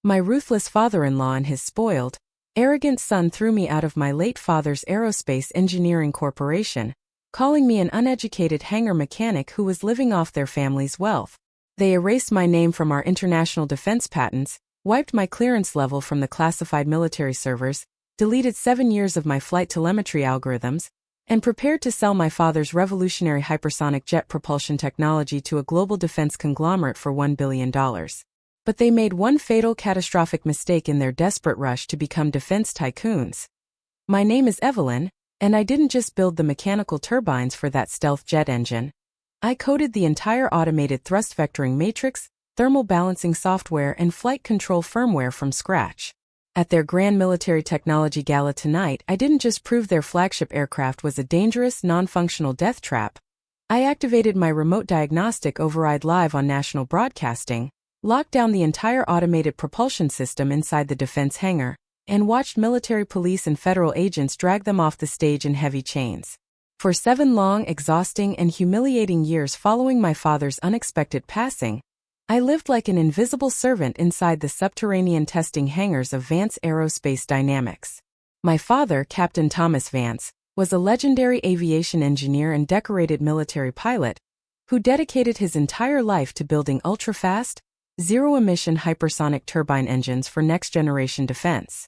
My ruthless father-in-law and his spoiled, arrogant son threw me out of my late father's Aerospace Engineering Corporation, calling me an uneducated hangar mechanic who was living off their family's wealth. They erased my name from our international defense patents, wiped my clearance level from the classified military servers, deleted 7 years of my flight telemetry algorithms, and prepared to sell my father's revolutionary hypersonic jet propulsion technology to a global defense conglomerate for $1 billion. But they made one fatal catastrophic mistake in their desperate rush to become defense tycoons. My name is Evelyn, and I didn't just build the mechanical turbines for that stealth jet engine. I coded the entire automated thrust vectoring matrix, thermal balancing software, and flight control firmware from scratch. At their grand military technology gala tonight, I didn't just prove their flagship aircraft was a dangerous, non-functional death trap. I activated my remote diagnostic override live on national broadcasting, locked down the entire automated propulsion system inside the defense hangar, and watched military police and federal agents drag them off the stage in heavy chains. For 7 long, exhausting, and humiliating years following my father's unexpected passing, I lived like an invisible servant inside the subterranean testing hangars of Vance Aerospace Dynamics. My father, Captain Thomas Vance, was a legendary aviation engineer and decorated military pilot who dedicated his entire life to building ultra-fast, zero-emission hypersonic turbine engines for next-generation defense.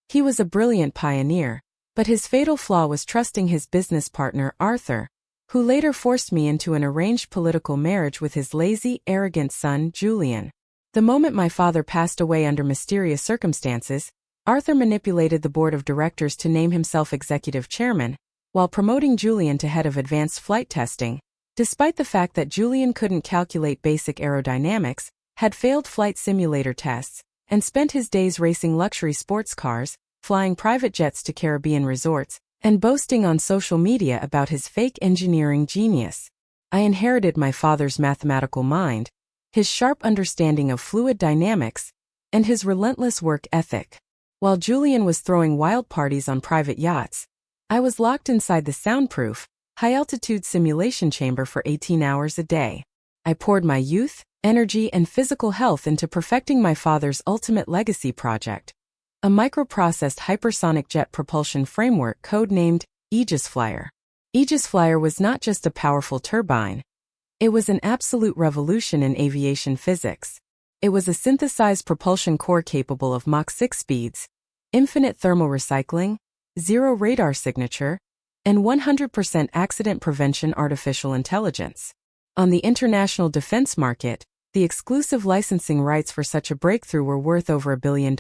He was a brilliant pioneer, but his fatal flaw was trusting his business partner, Arthur, who later forced me into an arranged political marriage with his lazy, arrogant son, Julian. The moment my father passed away under mysterious circumstances, Arthur manipulated the board of directors to name himself executive chairman, while promoting Julian to head of advanced flight testing, despite the fact that Julian couldn't calculate basic aerodynamics, had failed flight simulator tests, and spent his days racing luxury sports cars, flying private jets to Caribbean resorts, and boasting on social media about his fake engineering genius. I inherited my father's mathematical mind, his sharp understanding of fluid dynamics, and his relentless work ethic. While Julian was throwing wild parties on private yachts, I was locked inside the soundproof, high-altitude simulation chamber for 18 hours a day. I poured my youth, energy, and physical health into perfecting my father's ultimate legacy project, a microprocessed hypersonic jet propulsion framework codenamed Aegis Flyer. Aegis Flyer was not just a powerful turbine. It was an absolute revolution in aviation physics. It was a synthesized propulsion core capable of Mach 6 speeds, infinite thermal recycling, zero radar signature, and 100% accident prevention artificial intelligence. On the international defense market, the exclusive licensing rights for such a breakthrough were worth over $1 billion.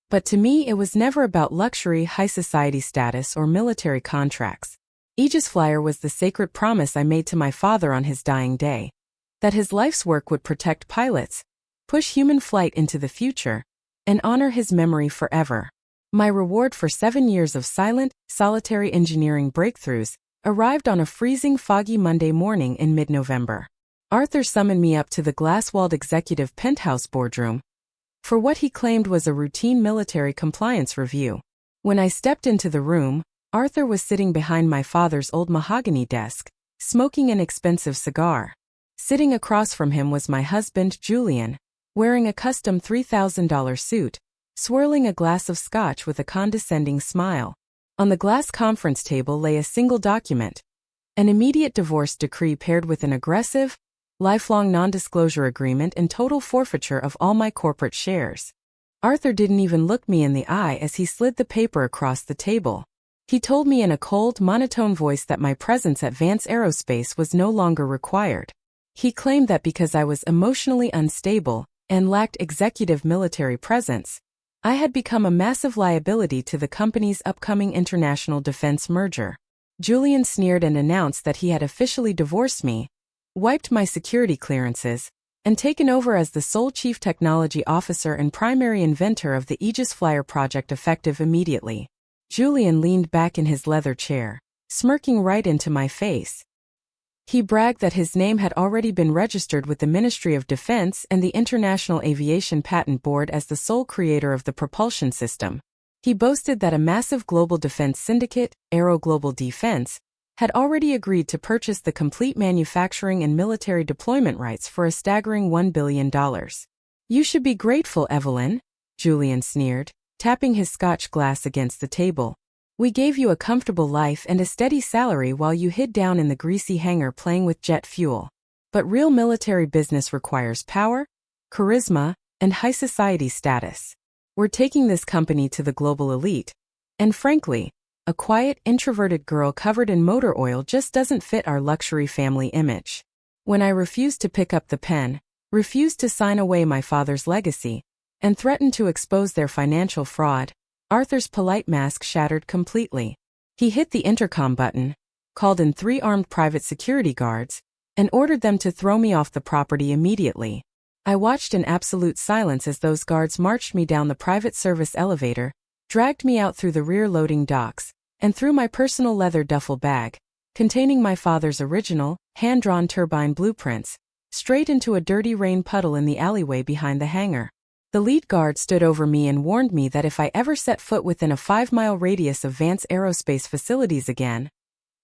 But to me, it was never about luxury, high society status, or military contracts. Aegis Flyer was the sacred promise I made to my father on his dying day, that his life's work would protect pilots, push human flight into the future, and honor his memory forever. My reward for 7 years of silent, solitary engineering breakthroughs arrived on a freezing, foggy Monday morning in mid-November. Arthur summoned me up to the glass-walled executive penthouse boardroom for what he claimed was a routine military compliance review. When I stepped into the room, Arthur was sitting behind my father's old mahogany desk, smoking an expensive cigar. Sitting across from him was my husband, Julian, wearing a custom $3,000 suit, swirling a glass of scotch with a condescending smile. On the glass conference table lay a single document, an immediate divorce decree paired with an aggressive, lifelong non-disclosure agreement and total forfeiture of all my corporate shares. Arthur didn't even look me in the eye as he slid the paper across the table. He told me in a cold, monotone voice that my presence at Vance Aerospace was no longer required. He claimed that because I was emotionally unstable and lacked executive military presence, I had become a massive liability to the company's upcoming international defense merger. Julian sneered and announced that he had officially divorced me, wiped my security clearances, and taken over as the sole chief technology officer and primary inventor of the Aegis Flyer project effective immediately. Julian leaned back in his leather chair, smirking right into my face. He bragged that his name had already been registered with the Ministry of Defense and the International Aviation Patent Board as the sole creator of the propulsion system. He boasted that a massive global defense syndicate, Aero Global Defense, had already agreed to purchase the complete manufacturing and military deployment rights for a staggering $1 billion. You should be grateful, Evelyn, Julian sneered, tapping his scotch glass against the table. We gave you a comfortable life and a steady salary while you hid down in the greasy hangar playing with jet fuel. But real military business requires power, charisma, and high society status. We're taking this company to the global elite. And frankly, a quiet, introverted girl covered in motor oil just doesn't fit our luxury family image. When I refused to pick up the pen, refused to sign away my father's legacy, and threatened to expose their financial fraud, Arthur's polite mask shattered completely. He hit the intercom button, called in 3 armed private security guards, and ordered them to throw me off the property immediately. I watched in absolute silence as those guards marched me down the private service elevator, dragged me out through the rear loading docks, and threw my personal leather duffel bag, containing my father's original, hand-drawn turbine blueprints, straight into a dirty rain puddle in the alleyway behind the hangar. The lead guard stood over me and warned me that if I ever set foot within a 5-mile radius of Vance Aerospace facilities again,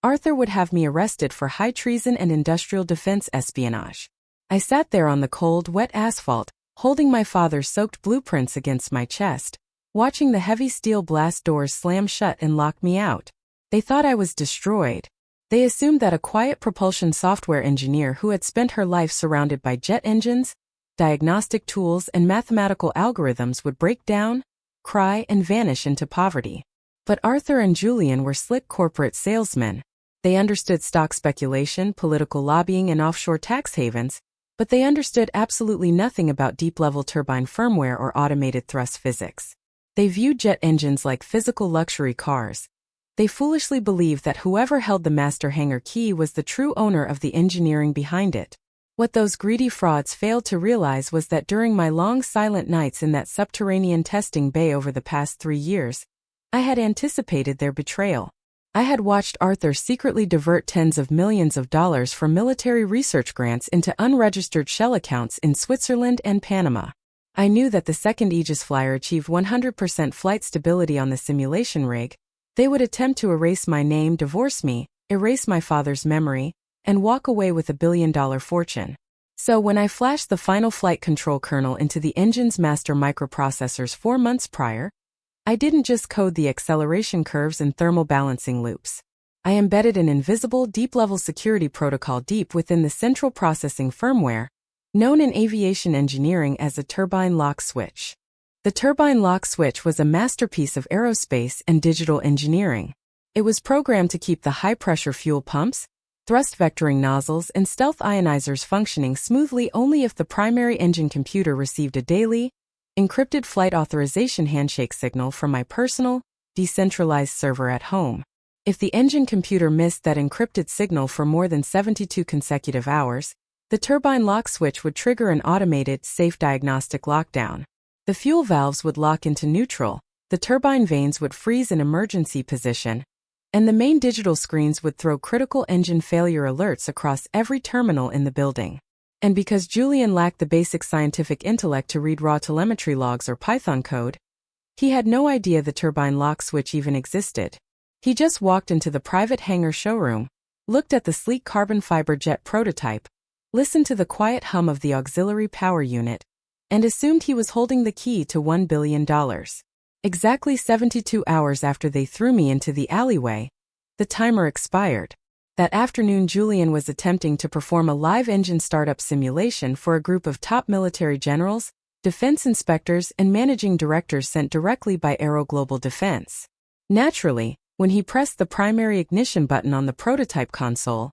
Arthur would have me arrested for high treason and industrial defense espionage. I sat there on the cold, wet asphalt, holding my father's soaked blueprints against my chest, watching the heavy steel blast doors slam shut and lock me out. They thought I was destroyed. They assumed that a quiet propulsion software engineer who had spent her life surrounded by jet engines, diagnostic tools, and mathematical algorithms would break down, cry, and vanish into poverty. But Arthur and Julian were slick corporate salesmen. They understood stock speculation, political lobbying, and offshore tax havens, but they understood absolutely nothing about deep-level turbine firmware or automated thrust physics. They viewed jet engines like physical luxury cars. They foolishly believed that whoever held the master hangar key was the true owner of the engineering behind it. What those greedy frauds failed to realize was that during my long silent nights in that subterranean testing bay over the past 3 years, I had anticipated their betrayal. I had watched Arthur secretly divert tens of millions of dollars from military research grants into unregistered shell accounts in Switzerland and Panama. I knew that the second Aegis flyer achieved 100% flight stability on the simulation rig, they would attempt to erase my name, divorce me, erase my father's memory, and walk away with $1 billion fortune. So when I flashed the final flight control kernel into the engine's master microprocessors 4 months prior, I didn't just code the acceleration curves and thermal balancing loops. I embedded an invisible deep-level security protocol deep within the central processing firmware, known in aviation engineering as a turbine lock switch. The turbine lock switch was a masterpiece of aerospace and digital engineering. It was programmed to keep the high-pressure fuel pumps, thrust vectoring nozzles, and stealth ionizers functioning smoothly only if the primary engine computer received a daily, encrypted flight authorization handshake signal from my personal, decentralized server at home. If the engine computer missed that encrypted signal for more than 72 consecutive hours, the turbine lock switch would trigger an automated, safe diagnostic lockdown. The fuel valves would lock into neutral, the turbine vanes would freeze in emergency position, and the main digital screens would throw critical engine failure alerts across every terminal in the building. And because Julian lacked the basic scientific intellect to read raw telemetry logs or Python code, he had no idea the turbine lock switch even existed. He just walked into the private hangar showroom, looked at the sleek carbon fiber jet prototype, listened to the quiet hum of the auxiliary power unit, and assumed he was holding the key to $1 billion. Exactly 72 hours after they threw me into the alleyway, the timer expired. That afternoon, Julian was attempting to perform a live engine startup simulation for a group of top military generals, defense inspectors, and managing directors sent directly by Aero Global Defense. Naturally, when he pressed the primary ignition button on the prototype console,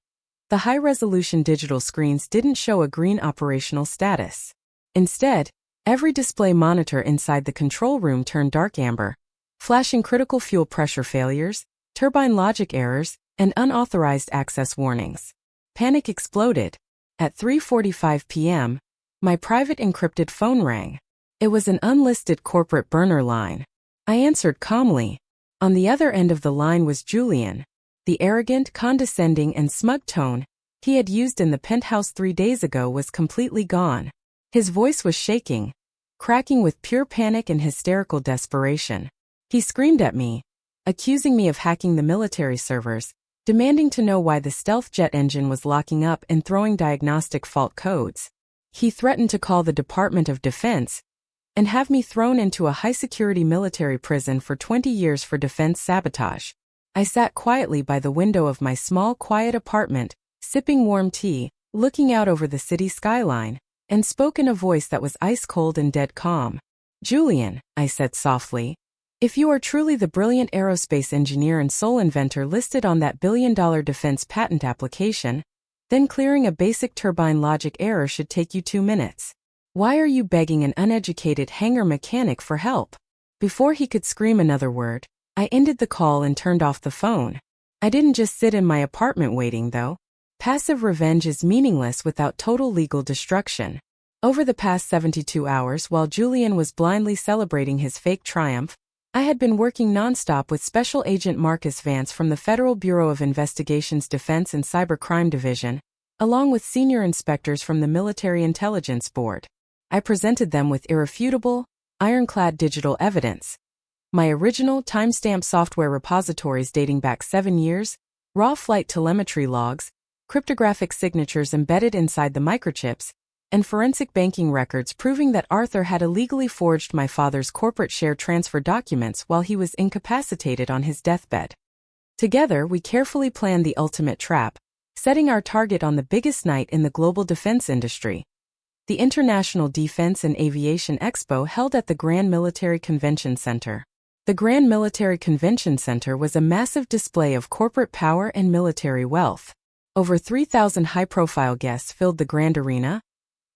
the high-resolution digital screens didn't show a green operational status. Instead, every display monitor inside the control room turned dark amber, flashing critical fuel pressure failures, turbine logic errors, and unauthorized access warnings. Panic exploded. At 3:45 p.m., my private encrypted phone rang. It was an unlisted corporate burner line. I answered calmly. On the other end of the line was Julian. The arrogant, condescending, and smug tone he had used in the penthouse 3 days ago was completely gone. His voice was shaking, cracking with pure panic and hysterical desperation. He screamed at me, accusing me of hacking the military servers, demanding to know why the stealth jet engine was locking up and throwing diagnostic fault codes. He threatened to call the Department of Defense and have me thrown into a high-security military prison for 20 years for defense sabotage. I sat quietly by the window of my small, quiet apartment, sipping warm tea, looking out over the city skyline, and spoke in a voice that was ice-cold and dead calm. "Julian," I said softly, "if you are truly the brilliant aerospace engineer and sole inventor listed on that billion-dollar defense patent application, then clearing a basic turbine logic error should take you 2 minutes. Why are you begging an uneducated hangar mechanic for help?" Before he could scream another word, I ended the call and turned off the phone. I didn't just sit in my apartment waiting, though. Passive revenge is meaningless without total legal destruction. Over the past 72 hours, while Julian was blindly celebrating his fake triumph, I had been working nonstop with Special Agent Marcus Vance from the Federal Bureau of Investigation's Defense and Cybercrime Division, along with senior inspectors from the Military Intelligence Board. I presented them with irrefutable, ironclad digital evidence. My original timestamp software repositories dating back 7 years, raw flight telemetry logs, cryptographic signatures embedded inside the microchips, and forensic banking records proving that Arthur had illegally forged my father's corporate share transfer documents while he was incapacitated on his deathbed. Together, we carefully planned the ultimate trap, setting our target on the biggest night in the global defense industry. The International Defense and Aviation Expo held at the Grand Military Convention Center. The Grand Military Convention Center was a massive display of corporate power and military wealth. Over 3,000 high-profile guests filled the grand arena.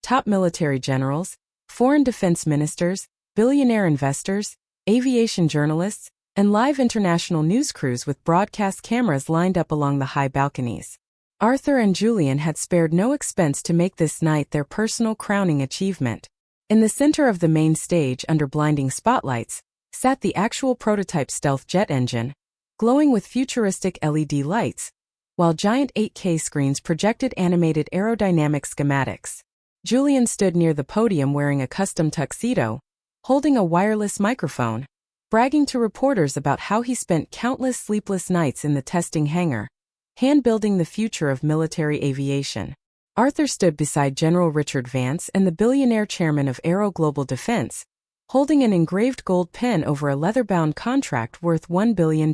Top military generals, foreign defense ministers, billionaire investors, aviation journalists, and live international news crews with broadcast cameras lined up along the high balconies. Arthur and Julian had spared no expense to make this night their personal crowning achievement. In the center of the main stage, under blinding spotlights, sat the actual prototype stealth jet engine, glowing with futuristic LED lights, while giant 8K screens projected animated aerodynamic schematics. Julian stood near the podium wearing a custom tuxedo, holding a wireless microphone, bragging to reporters about how he spent countless sleepless nights in the testing hangar, hand-building the future of military aviation. Arthur stood beside General Richard Vance and the billionaire chairman of Aero Global Defense, holding an engraved gold pen over a leather-bound contract worth $1 billion.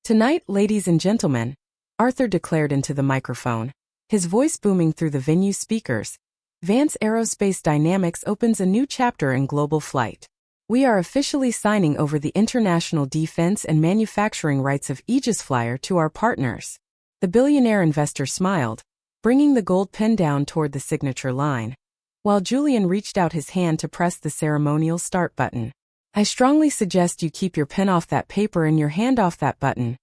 "Tonight, ladies and gentlemen," Arthur declared into the microphone, his voice booming through the venue speakers, "Vance Aerospace Dynamics opens a new chapter in global flight. We are officially signing over the international defense and manufacturing rights of Aegis Flyer to our partners." The billionaire investor smiled, bringing the gold pen down toward the signature line, while Julian reached out his hand to press the ceremonial start button. "I strongly suggest you keep your pen off that paper and your hand off that button."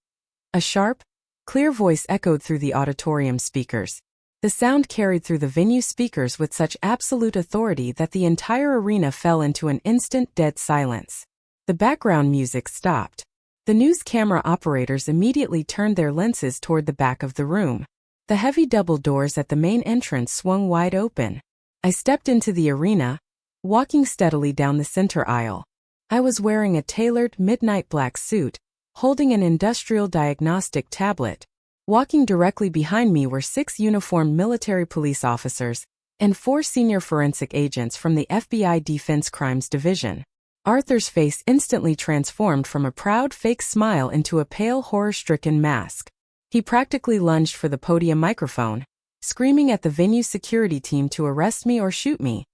A sharp, clear voice echoed through the auditorium speakers. The sound carried through the venue speakers with such absolute authority that the entire arena fell into an instant dead silence. The background music stopped. The news camera operators immediately turned their lenses toward the back of the room. The heavy double doors at the main entrance swung wide open. I stepped into the arena, walking steadily down the center aisle. I was wearing a tailored midnight black suit, holding an industrial diagnostic tablet. Walking directly behind me were 6 uniformed military police officers and 4 senior forensic agents from the FBI Defense Crimes Division. Arthur's face instantly transformed from a proud fake smile into a pale horror-stricken mask. He practically lunged for the podium microphone, screaming at the venue security team to arrest me or shoot me,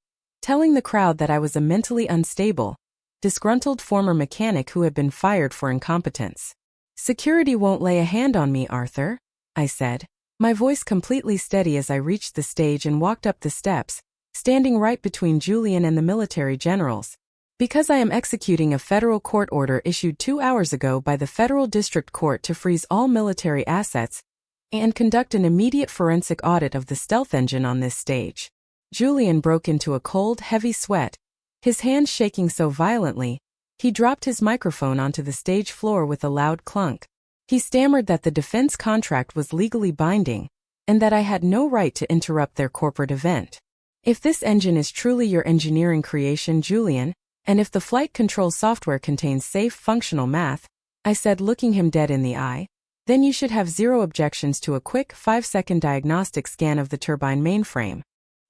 telling the crowd that I was a mentally unstable, disgruntled former mechanic who had been fired for incompetence. "Security won't lay a hand on me, Arthur," I said, my voice completely steady as I reached the stage and walked up the steps, standing right between Julian and the military generals. "Because I am executing a federal court order issued 2 hours ago by the Federal District Court to freeze all military assets and conduct an immediate forensic audit of the stealth engine on this stage." Julian broke into a cold, heavy sweat, his hands shaking so violently, he dropped his microphone onto the stage floor with a loud clunk. He stammered that the defense contract was legally binding, and that I had no right to interrupt their corporate event. "If this engine is truly your engineering creation, Julian, and if the flight control software contains safe, functional math," I said, looking him dead in the eye, "then you should have zero objections to a quick 5-second diagnostic scan of the turbine mainframe."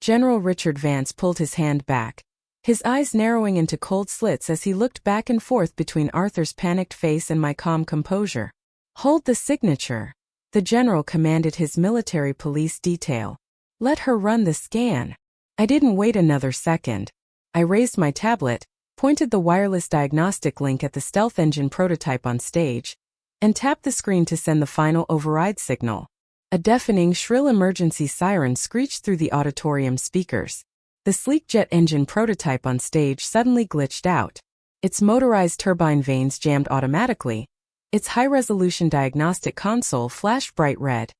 General Richard Vance pulled his hand back, his eyes narrowing into cold slits as he looked back and forth between Arthur's panicked face and my calm composure. "Hold the signature," the general commanded his military police detail. "Let her run the scan." I didn't wait another second. I raised my tablet, pointed the wireless diagnostic link at the stealth engine prototype on stage, and tapped the screen to send the final override signal. A deafening, shrill emergency siren screeched through the auditorium speakers. The sleek jet engine prototype on stage suddenly glitched out. Its motorized turbine vanes jammed automatically. Its high-resolution diagnostic console flashed bright red,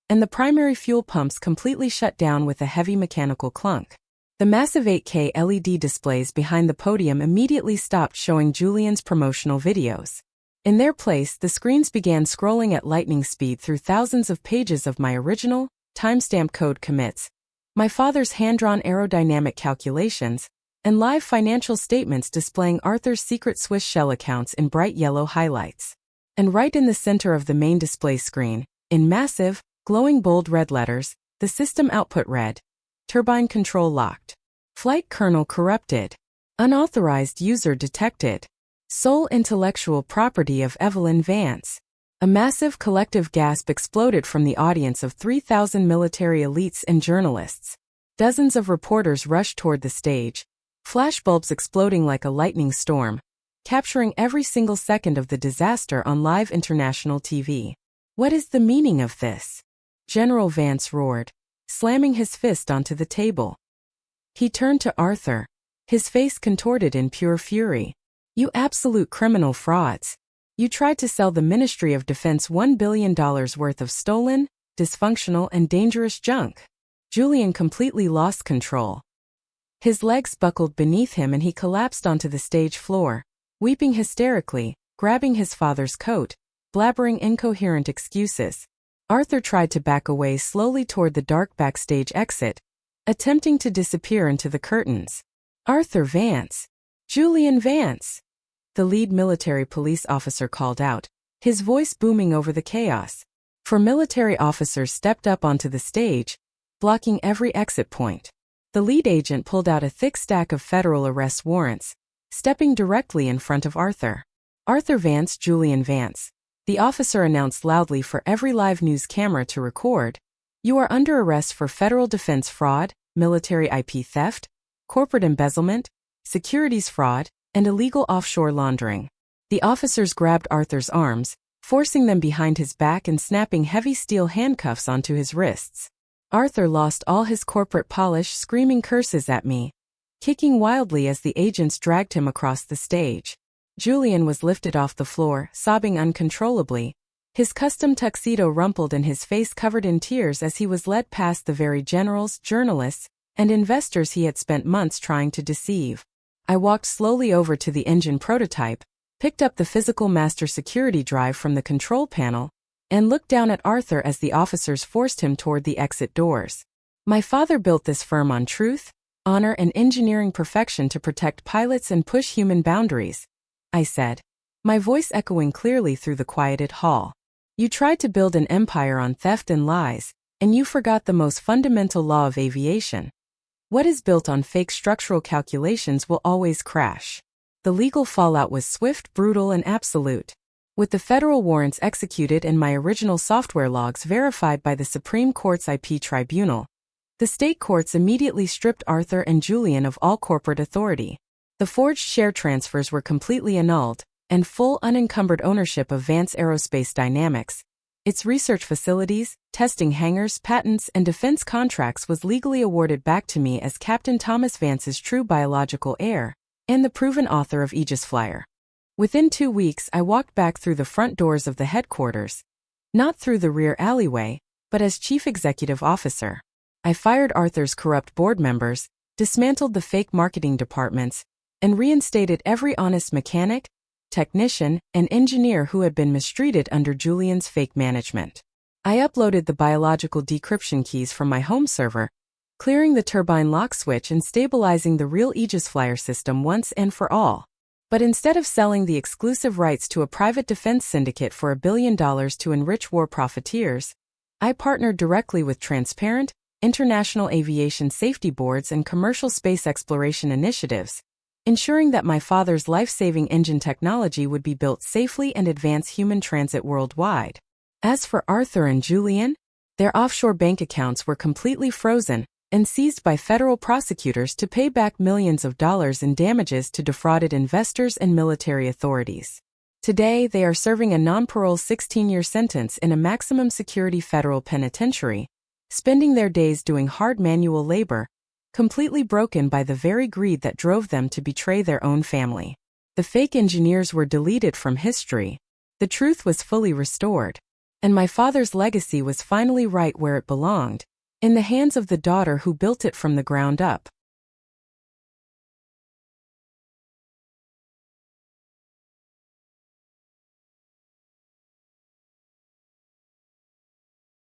and the primary fuel pumps completely shut down with a heavy mechanical clunk. The massive 8K LED displays behind the podium immediately stopped showing Julian's promotional videos. In their place, the screens began scrolling at lightning speed through thousands of pages of my original, timestamp code commits, my father's hand-drawn aerodynamic calculations, and live financial statements displaying Arthur's secret Swiss shell accounts in bright yellow highlights. And right in the center of the main display screen, in massive, glowing bold red letters, the system output read, "Turbine control locked. Flight kernel corrupted. Unauthorized user detected. Sole intellectual property of Evelyn Vance." A massive collective gasp exploded from the audience of 3,000 military elites and journalists. Dozens of reporters rushed toward the stage, flashbulbs exploding like a lightning storm, capturing every single second of the disaster on live international TV. "What is the meaning of this?" General Vance roared, slamming his fist onto the table. He turned to Arthur, his face contorted in pure fury. "You absolute criminal frauds. You tried to sell the Ministry of Defense $1 billion worth of stolen, dysfunctional, and dangerous junk." Julian completely lost control. His legs buckled beneath him and he collapsed onto the stage floor, weeping hysterically, grabbing his father's coat, blabbering incoherent excuses. Arthur tried to back away slowly toward the dark backstage exit, attempting to disappear into the curtains. "Arthur Vance! Julian Vance!" the lead military police officer called out, his voice booming over the chaos. Four military officers stepped up onto the stage, blocking every exit point. The lead agent pulled out a thick stack of federal arrest warrants, stepping directly in front of Arthur. "Arthur Vance, Julian Vance," the officer announced loudly for every live news camera to record, "you are under arrest for federal defense fraud, military IP theft, corporate embezzlement, securities fraud, and illegal offshore laundering." The officers grabbed Arthur's arms, forcing them behind his back and snapping heavy steel handcuffs onto his wrists. Arthur lost all his corporate polish, screaming curses at me, kicking wildly as the agents dragged him across the stage. Julian was lifted off the floor, sobbing uncontrollably, his custom tuxedo rumpled and his face covered in tears as he was led past the very generals, journalists, and investors he had spent months trying to deceive. I walked slowly over to the engine prototype, picked up the physical master security drive from the control panel, and looked down at Arthur as the officers forced him toward the exit doors. "My father built this firm on truth, honor, and engineering perfection to protect pilots and push human boundaries," I said, my voice echoing clearly through the quieted hall. "You tried to build an empire on theft and lies, and you forgot the most fundamental law of aviation. What is built on fake structural calculations will always crash." The legal fallout was swift, brutal, and absolute. With the federal warrants executed and my original software logs verified by the Supreme Court's IP tribunal, the state courts immediately stripped Arthur and Julian of all corporate authority. The forged share transfers were completely annulled, and full unencumbered ownership of Vance Aerospace Dynamics, its research facilities, testing hangars, patents, and defense contracts was legally awarded back to me as Captain Thomas Vance's true biological heir, and the proven author of Aegis Flyer. Within 2 weeks I walked back through the front doors of the headquarters, not through the rear alleyway, but as chief executive officer. I fired Arthur's corrupt board members, dismantled the fake marketing departments, and reinstated every honest mechanic, technician, and engineer who had been mistreated under Julian's fake management. I uploaded the biological decryption keys from my home server, clearing the turbine lock switch and stabilizing the real Aegis Flyer system once and for all. But instead of selling the exclusive rights to a private defense syndicate for $1 billion to enrich war profiteers, I partnered directly with transparent, international aviation safety boards, and commercial space exploration initiatives, ensuring that my father's life-saving engine technology would be built safely and advance human transit worldwide. As for Arthur and Julian, their offshore bank accounts were completely frozen and seized by federal prosecutors to pay back millions of dollars in damages to defrauded investors and military authorities. Today, they are serving a non-parole 16-year sentence in a maximum security federal penitentiary, spending their days doing hard manual labor, completely broken by the very greed that drove them to betray their own family. The fake engineers were deleted from history. The truth was fully restored. And my father's legacy was finally right where it belonged, in the hands of the daughter who built it from the ground up.